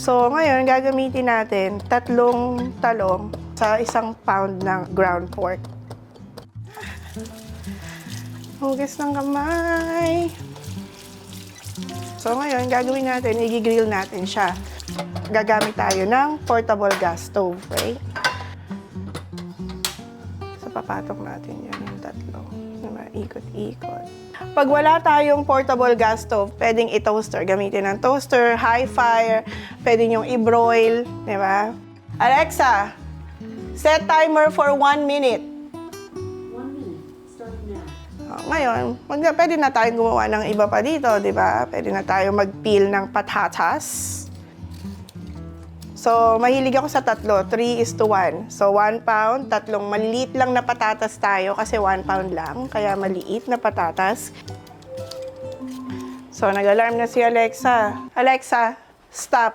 So, ngayon, gagamitin natin 3 talong sa 1 pound ng ground pork. Hugas ng kamay. So, ngayon, gagawin natin, i-grill natin siya. Gagamit tayo ng portable gas stove, right? So, papatok natin yan yung 3. Ikot-ikot. Pag wala tayong portable gas stove, pwedeng i-toaster. Gamitin ng toaster, high fire, pwede nyong i-broil, di ba? Alexa, set timer for 1 minute. 1 minute. Start now. Ngayon, pwede na tayong gumawa ng iba pa dito, di ba? Pwede na tayo mag-peel ng patatas. So, mahilig ako sa 3, 3:1. So, 1 pound, 3 maliliit lang na patatas tayo kasi 1 pound lang, kaya maliit na patatas. So, nag-alarm na si Alexa. Alexa, stop.